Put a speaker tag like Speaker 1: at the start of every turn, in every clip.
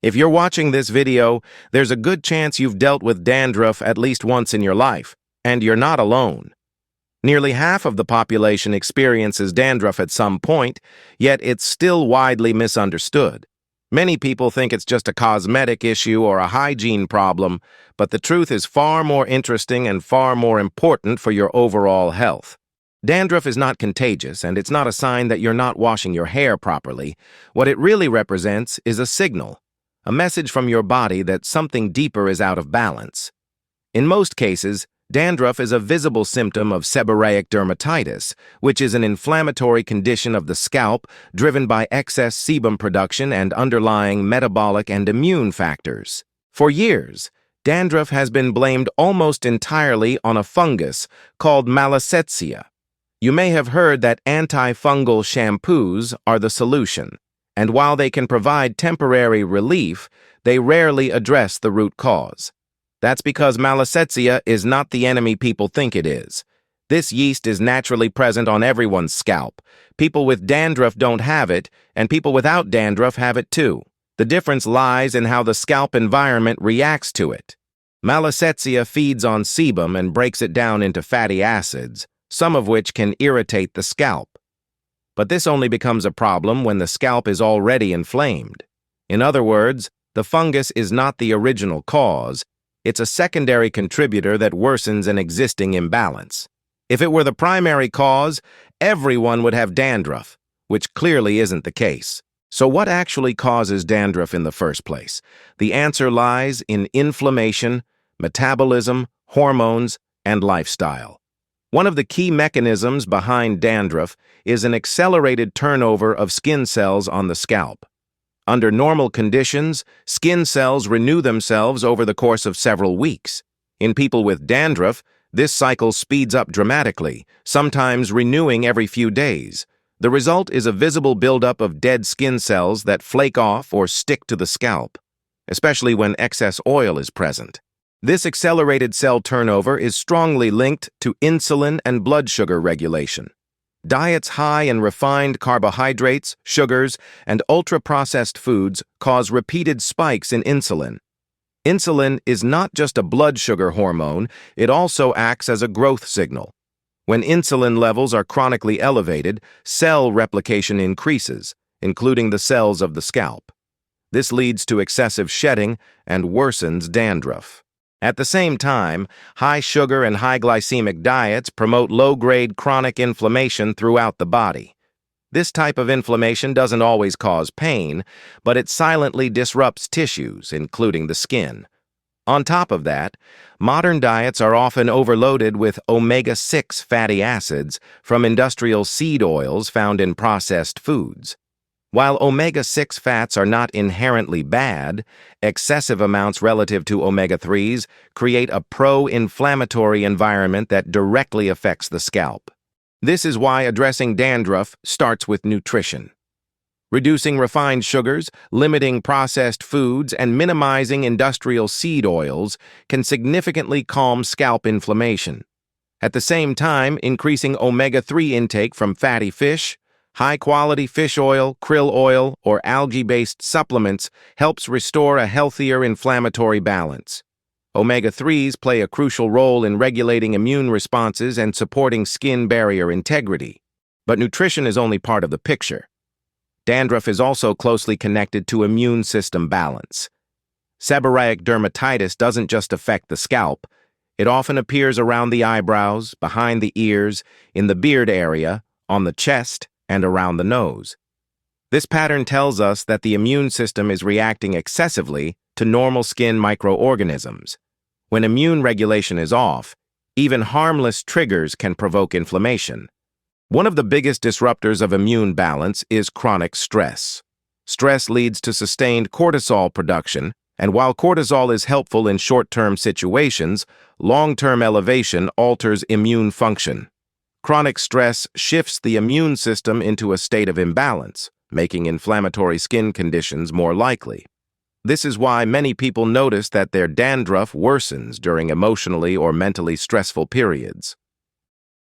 Speaker 1: If you're watching this video, there's a good chance you've dealt with dandruff at least once in your life, and you're not alone. Nearly half of the population experiences dandruff at some point, yet it's still widely misunderstood. Many people think it's just a cosmetic issue or a hygiene problem, but the truth is far more interesting and far more important for your overall health. Dandruff is not contagious, and it's not a sign that you're not washing your hair properly. What it really represents is a signal, a message from your body that something deeper is out of balance. In most cases, dandruff is a visible symptom of seborrheic dermatitis, which is an inflammatory condition of the scalp driven by excess sebum production and underlying metabolic and immune factors. For years, dandruff has been blamed almost entirely on a fungus called malassezia. You may have heard that antifungal shampoos are the solution, and while they can provide temporary relief, they rarely address the root cause. That's because malassezia is not the enemy people think it is. This yeast is naturally present on everyone's scalp. People with dandruff don't have it, and people without dandruff have it too. The difference lies in how the scalp environment reacts to it. Malassezia feeds on sebum and breaks it down into fatty acids, some of which can irritate the scalp. But this only becomes a problem when the scalp is already inflamed. In other words, the fungus is not the original cause. It's a secondary contributor that worsens an existing imbalance. If it were the primary cause, everyone would have dandruff, which clearly isn't the case. So what actually causes dandruff in the first place? The answer lies in inflammation, metabolism, hormones, and lifestyle. One of the key mechanisms behind dandruff is an accelerated turnover of skin cells on the scalp. Under normal conditions, skin cells renew themselves over the course of several weeks. In people with dandruff, this cycle speeds up dramatically, sometimes renewing every few days. The result is a visible buildup of dead skin cells that flake off or stick to the scalp, especially when excess oil is present. This accelerated cell turnover is strongly linked to insulin and blood sugar regulation. Diets high in refined carbohydrates, sugars, and ultra-processed foods cause repeated spikes in insulin. Insulin is not just a blood sugar hormone, it also acts as a growth signal. When insulin levels are chronically elevated, cell replication increases, including the cells of the scalp. This leads to excessive shedding and worsens dandruff. At the same time, high sugar and high glycemic diets promote low-grade chronic inflammation throughout the body. This type of inflammation doesn't always cause pain, but it silently disrupts tissues, including the skin. On top of that, modern diets are often overloaded with omega-6 fatty acids from industrial seed oils found in processed foods. While omega-6 fats are not inherently bad, excessive amounts relative to omega-3s create a pro-inflammatory environment that directly affects the scalp. This is why addressing dandruff starts with nutrition. Reducing refined sugars, limiting processed foods, and minimizing industrial seed oils can significantly calm scalp inflammation. At the same time, increasing omega-3 intake from fatty fish, high-quality fish oil, krill oil, or algae-based supplements helps restore a healthier inflammatory balance. Omega-3s play a crucial role in regulating immune responses and supporting skin barrier integrity. But nutrition is only part of the picture. Dandruff is also closely connected to immune system balance. Seborrheic dermatitis doesn't just affect the scalp. It often appears around the eyebrows, behind the ears, in the beard area, on the chest, and around the nose. This pattern tells us that the immune system is reacting excessively to normal skin microorganisms. When immune regulation is off, even harmless triggers can provoke inflammation. One of the biggest disruptors of immune balance is chronic stress. Stress leads to sustained cortisol production, and while cortisol is helpful in short-term situations, long-term elevation alters immune function. Chronic stress shifts the immune system into a state of imbalance, making inflammatory skin conditions more likely. This is why many people notice that their dandruff worsens during emotionally or mentally stressful periods.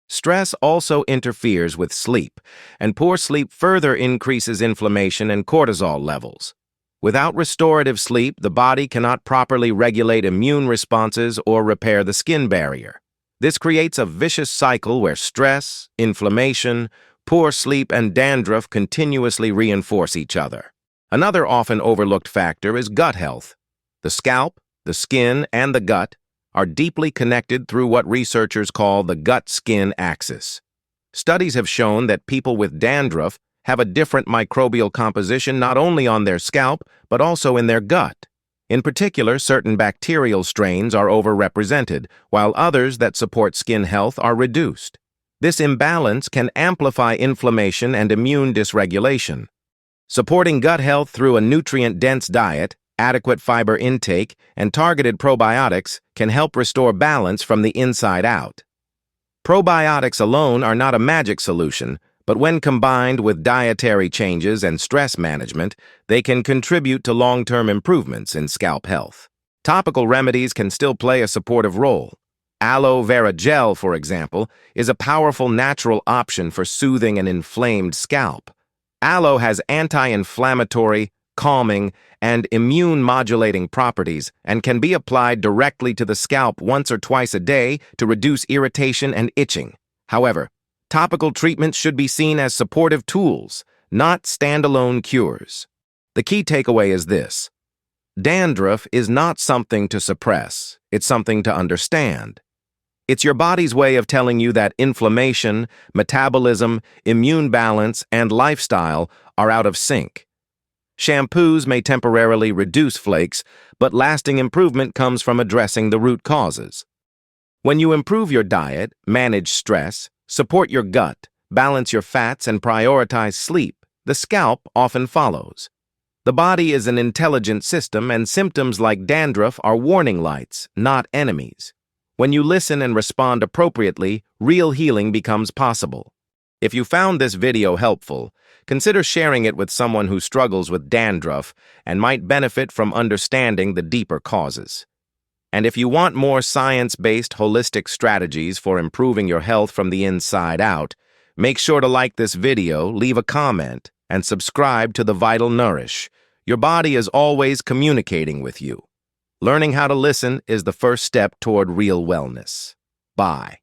Speaker 1: Stress also interferes with sleep, and poor sleep further increases inflammation and cortisol levels. Without restorative sleep, the body cannot properly regulate immune responses or repair the skin barrier. This creates a vicious cycle where stress, inflammation, poor sleep, and dandruff continuously reinforce each other. Another often overlooked factor is gut health. The scalp, the skin, and the gut are deeply connected through what researchers call the gut-skin axis. Studies have shown that people with dandruff have a different microbial composition not only on their scalp, but also in their gut. In particular, certain bacterial strains are overrepresented, while others that support skin health are reduced. This imbalance can amplify inflammation and immune dysregulation. Supporting gut health through a nutrient-dense diet, adequate fiber intake, and targeted probiotics can help restore balance from the inside out. Probiotics alone are not a magic solution, but when combined with dietary changes and stress management, they can contribute to long-term improvements in scalp health. Topical remedies can still play a supportive role. Aloe vera gel, for example, is a powerful natural option for soothing an inflamed scalp. Aloe has anti-inflammatory, calming, and immune-modulating properties and can be applied directly to the scalp once or twice a day to reduce irritation and itching. However, topical treatments should be seen as supportive tools, not standalone cures. The key takeaway is this: dandruff is not something to suppress, it's something to understand. It's your body's way of telling you that inflammation, metabolism, immune balance, and lifestyle are out of sync. Shampoos may temporarily reduce flakes, but lasting improvement comes from addressing the root causes. When you improve your diet, manage stress, support your gut, balance your fats, and prioritize sleep, the scalp often follows. The body is an intelligent system, and symptoms like dandruff are warning lights, not enemies. When you listen and respond appropriately, real healing becomes possible. If you found this video helpful, consider sharing it with someone who struggles with dandruff and might benefit from understanding the deeper causes. And if you want more science-based holistic strategies for improving your health from the inside out, make sure to like this video, leave a comment, and subscribe to the Vital Nourish. Your body is always communicating with you. Learning how to listen is the first step toward real wellness. Bye.